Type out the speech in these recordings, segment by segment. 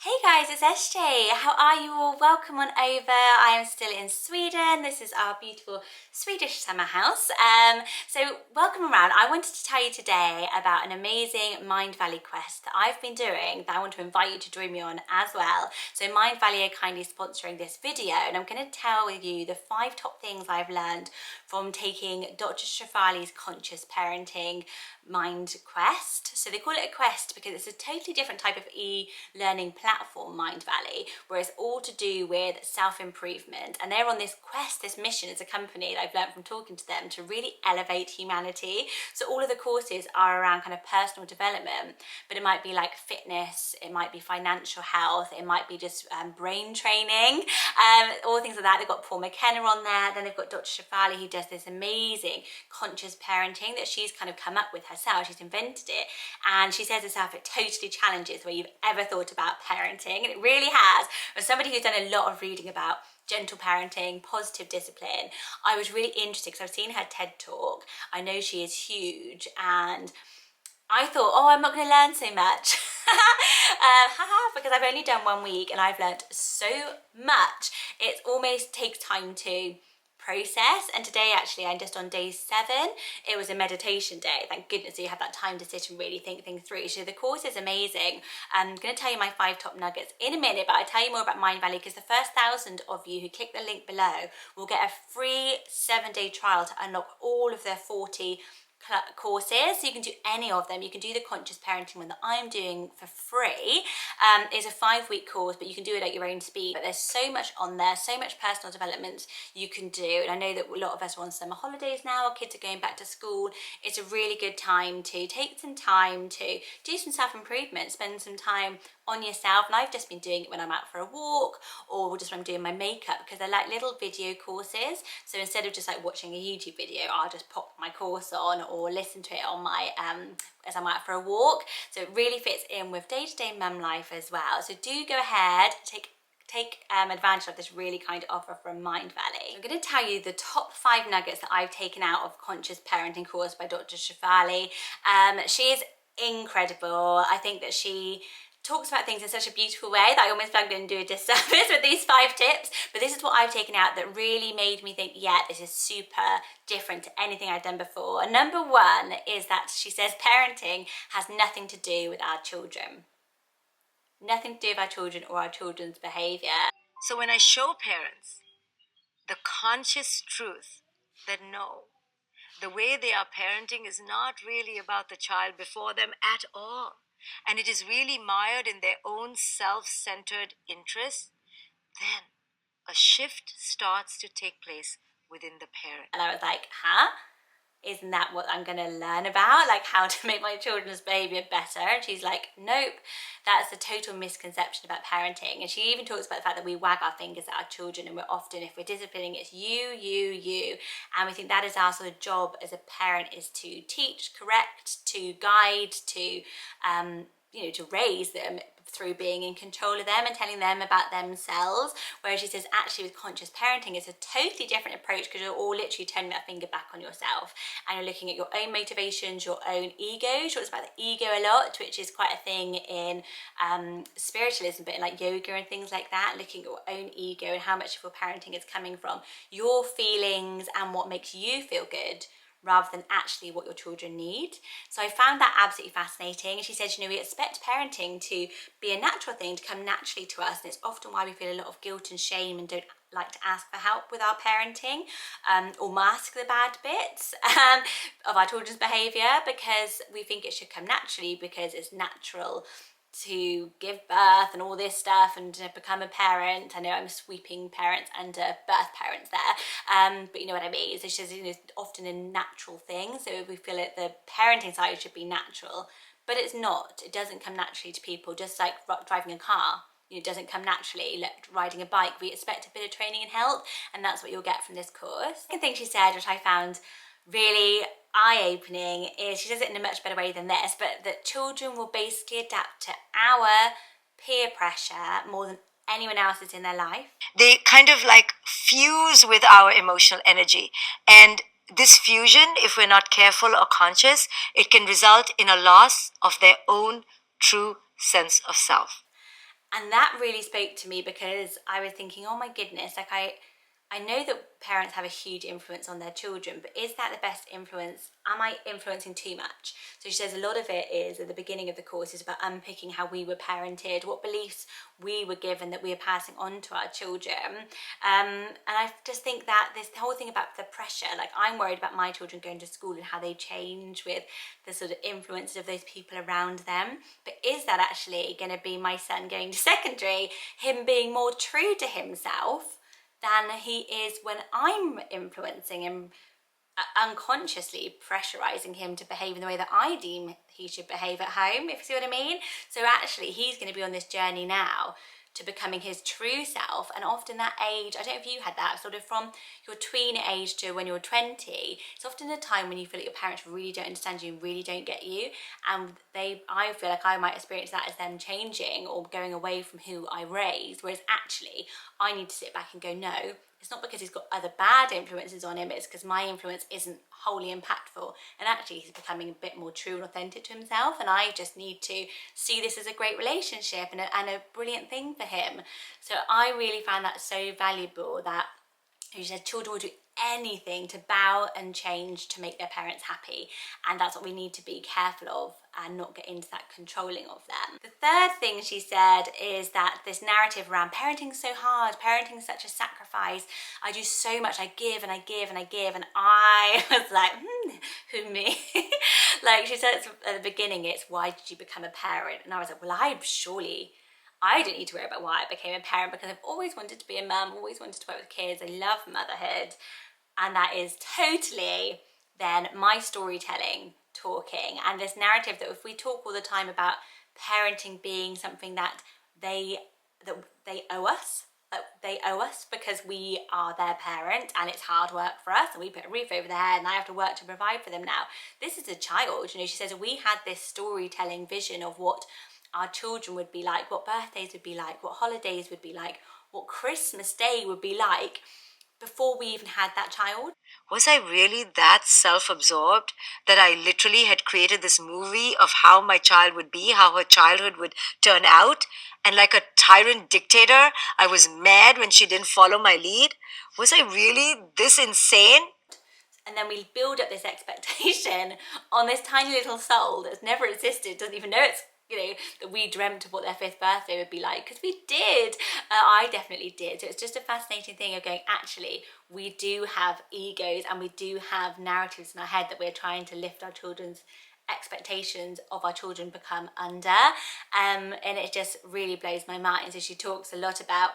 Hey guys, it's SJ. How are you all? Welcome on over. I am still in Sweden. This is our beautiful Swedish summer house. So welcome around. I wanted to tell you today about an amazing Mind Valley quest that I've been doing that I want to invite you to join me on as well. So Mind Valley are kindly sponsoring this video, and I'm going to tell you the 5 top things I've learned from taking Dr. Shafali's Conscious Parenting Mind Quest. So they call it a quest because it's a totally different type of e-learning platform, Mind Valley, where it's all to do with self-improvement. And they're on this quest, this mission as a company that I've learned from talking to them to really elevate humanity. So all of the courses are around kind of personal development, but it might be like fitness, it might be financial health, it might be just brain training, all things like that. They've got Paul McKenna on there. Then they've got Dr. Shafali, who does this amazing conscious parenting that she's kind of come up with herself. She's invented it, and she says herself it totally challenges where you've ever thought about parenting, and it really has. As somebody who's done a lot of reading about gentle parenting, positive discipline, I was really interested because I've seen her TED talk. I know she is huge, and I thought, oh, I'm not going to learn so much. Because I've only done 1 week and I've learned so much. It almost takes time to process, and today actually I'm just on day 7. It was a meditation day. Thank goodness you have that time to sit and really think things through. So the course is amazing. I'm going to tell you my 5 top nuggets in a minute, but I'll tell you more about Mind Valley because the first 1,000 of you who click the link below will get a free 7-day trial to unlock all of their 40 courses. So you can do any of them. You can do the conscious parenting one that I'm doing for free. It's a 5-week course, but you can do it at your own speed. But there's so much on there, so much personal development you can do. And I know that a lot of us are on summer holidays now, our kids are going back to school. It's a really good time to take some time to do some self-improvement, spend some time on yourself. And I've just been doing it when I'm out for a walk or just when I'm doing my makeup, because they're like little video courses. So instead of just like watching a YouTube video, I'll just pop my course on or listen to it on my as I'm out for a walk. So it really fits in with day-to-day mum life as well. So do go ahead, take advantage of this really kind offer from Mind Valley. I'm going to tell you the top 5 nuggets that I've taken out of Conscious Parenting course by Dr. Shafali. She is incredible. I think that she talks about things in such a beautiful way that I almost feel I'm going to do a disservice with these 5 tips, but this is what I've taken out that really made me think, yeah, this is super different to anything I've done before. And number 1 is that she says parenting has nothing to do with our children. Nothing to do with our children or our children's behavior. So when I show parents the conscious truth that no, the way they are parenting is not really about the child before them at all, and it is really mired in their own self-centered interests, then a shift starts to take place within the parent. And I was like, huh? Isn't that what I'm going to learn about? Like how to make my children's behavior better? And she's like, nope, that's a total misconception about parenting. And she even talks about the fact that we wag our fingers at our children, and we're often, if we're disciplining, it's you. And we think that is our sort of job as a parent, is to teach, correct, to guide, to to raise them through being in control of them and telling them about themselves. Whereas she says actually with conscious parenting it's a totally different approach, because you're all literally turning that finger back on yourself and you're looking at your own motivations, your own ego. She talks about the ego a lot, which is quite a thing in spiritualism, but in like yoga and things like that, looking at your own ego and how much of your parenting is coming from your feelings and what makes you feel good, rather than actually what your children need. So I found that absolutely fascinating. She said, we expect parenting to be a natural thing, to come naturally to us, and it's often why we feel a lot of guilt and shame and don't like to ask for help with our parenting, or mask the bad bits of our children's behaviour, because we think it should come naturally, because it's natural to give birth and all this stuff and to become a parent. I know I'm sweeping parents under birth parents there, but you know what I mean. So she says, it's often a natural thing. So we feel that the parenting side should be natural, but it's not. It doesn't come naturally to people, just like driving a car. It doesn't come naturally. Like riding a bike, we expect a bit of training and help, and that's what you'll get from this course. The second thing she said, which I found really eye-opening, is she does it in a much better way than this, but that children will basically adapt to our peer pressure more than anyone else's in their life. They kind of like fuse with our emotional energy, and this fusion, if we're not careful or conscious, it can result in a loss of their own true sense of self. And that really spoke to me because I was thinking, oh my goodness, like I know that parents have a huge influence on their children, but is that the best influence? Am I influencing too much? So she says a lot of it is, at the beginning of the course, is about unpicking how we were parented, what beliefs we were given that we are passing on to our children. And I just think that this whole thing about the pressure, like I'm worried about my children going to school and how they change with the sort of influences of those people around them. But is that actually going to be my son going to secondary, him being more true to himself than he is when I'm influencing him, unconsciously pressurizing him to behave in the way that I deem he should behave at home, if you see what I mean? So actually he's going to be on this journey now to becoming his true self. And often that age, I don't know if you had that, sort of from your tween age to when you're 20, it's often a time when you feel like your parents really don't understand you and really don't get you. And I feel like I might experience that as them changing or going away from who I raised, whereas actually I need to sit back and go, no, it's not because he's got other bad influences on him, it's because my influence isn't wholly impactful, and actually he's becoming a bit more true and authentic to himself, and I just need to see this as a great relationship and a brilliant thing for him. So I really found that so valuable, that who said children will do anything to bow and change to make their parents happy, and that's what we need to be careful of and not get into that controlling of them. The third thing she said is that this narrative around parenting's so hard, parenting's such a sacrifice, I do so much, I give and I give and I give, and I was like, who, me? Like she said at the beginning, it's why did you become a parent? And I was like, well, I don't need to worry about why I became a parent, because I've always wanted to be a mum, always wanted to work with kids. I love motherhood. And that is totally then my storytelling talking, and this narrative that if we talk all the time about parenting being something that they owe us, that they owe us because we are their parent and it's hard work for us and we put a roof over their head and I have to work to provide for them now. This is a child, she says, we had this storytelling vision of what our children would be like, what birthdays would be like, what holidays would be like, what Christmas Day would be like, before we even had that child. Was I really that self-absorbed that I literally had created this movie of how my child would be, how her childhood would turn out? And like a tyrant dictator, I was mad when she didn't follow my lead? Was I really this insane? And then we build up this expectation on this tiny little soul that's never existed, doesn't even know it's, that we dreamt of what their 5th birthday would be like, because we did. I definitely did. So it's just a fascinating thing of going, actually, we do have egos and we do have narratives in our head that we're trying to lift our children's expectations of our children become under. And it just really blows my mind. So she talks a lot about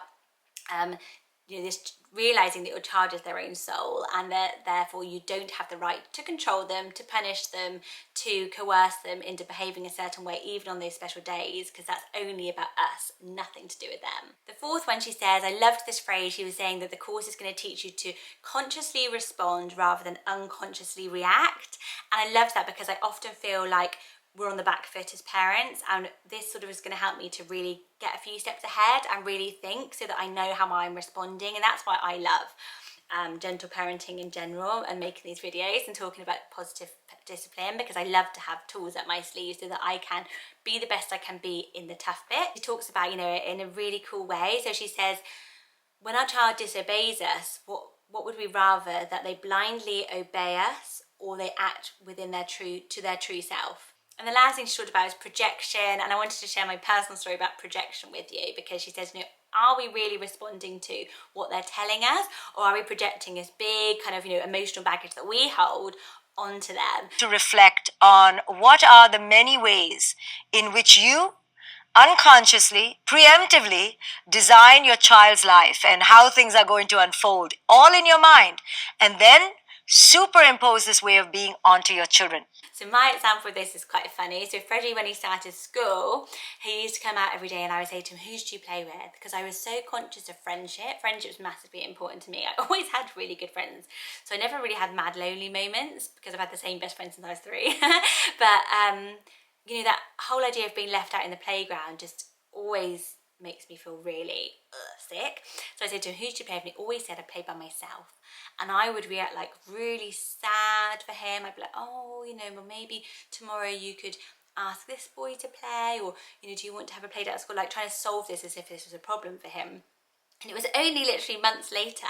this realizing that your child is their own soul, and that therefore you don't have the right to control them, to punish them, to coerce them into behaving a certain way, even on those special days, because that's only about us, nothing to do with them. The fourth one, she says, I loved this phrase. She was saying that the course is going to teach you to consciously respond rather than unconsciously react. And I loved that because I often feel like we're on the back foot as parents, and this sort of is going to help me to really get a few steps ahead and really think, so that I know how I'm responding. And that's why I love gentle parenting in general and making these videos and talking about positive discipline, because I love to have tools at my sleeve so that I can be the best I can be in the tough bit. She talks about, in a really cool way. So she says, when our child disobeys us, what would we rather, that they blindly obey us or they act within their true self? And the last thing she talked about is projection, and I wanted to share my personal story about projection with you, because she says, are we really responding to what they're telling us, or are we projecting this big kind of, emotional baggage that we hold onto them? To reflect on what are the many ways in which you unconsciously, preemptively design your child's life and how things are going to unfold, all in your mind, and then superimpose this way of being onto your children. So my example of this is quite funny. So Freddie, when he started school, he used to come out every day and I would say to him, who do you play with? Because I was so conscious of friendship. Friendship was massively important to me. I always had really good friends. So I never really had mad lonely moments, because I've had the same best friend since I was 3. But, that whole idea of being left out in the playground just always makes me feel really sick. So I said to him, who do you play with? And he always said I play by myself. And I would react like really sad for him. I'd be like, oh, well, maybe tomorrow you could ask this boy to play, or do you want to have a play date at school, like trying to solve this as if this was a problem for him. And it was only literally months later,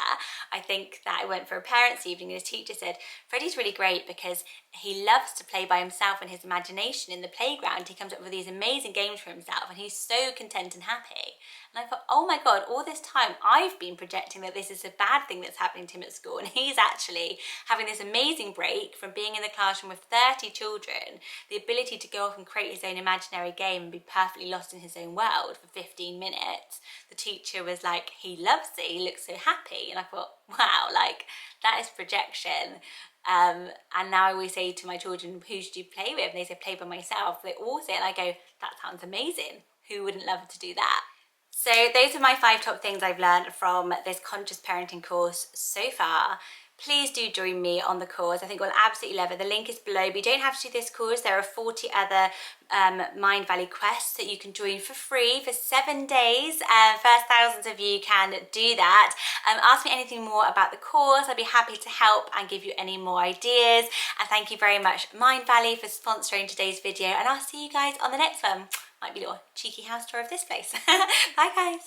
I think, that I went for a parents' evening and his teacher said, Freddie's really great because he loves to play by himself and his imagination in the playground. He comes up with these amazing games for himself and he's so content and happy. And I thought, oh my God, all this time I've been projecting that this is a bad thing that's happening to him at school, and he's actually having this amazing break from being in the classroom with 30 children, the ability to go off and create his own imaginary game and be perfectly lost in his own world for 15 minutes. The teacher was like, he loves it, he looks so happy. And I thought, wow, like that is projection. And now I always say to my children, who should you play with? And they say, play by myself. They all say it, and I go, that sounds amazing. Who wouldn't love to do that? So those are my 5 top things I've learned from this conscious parenting course so far. Please do join me on the course. I think you'll absolutely love it. The link is below, but you don't have to do this course. There are 40 other Mind Valley quests that you can join for free for 7 days. First thousands of you can do that. Ask me anything more about the course. I'd be happy to help and give you any more ideas. And thank you very much, Mind Valley, for sponsoring today's video. And I'll see you guys on the next one. Might be a little cheeky house tour of this place. Bye guys.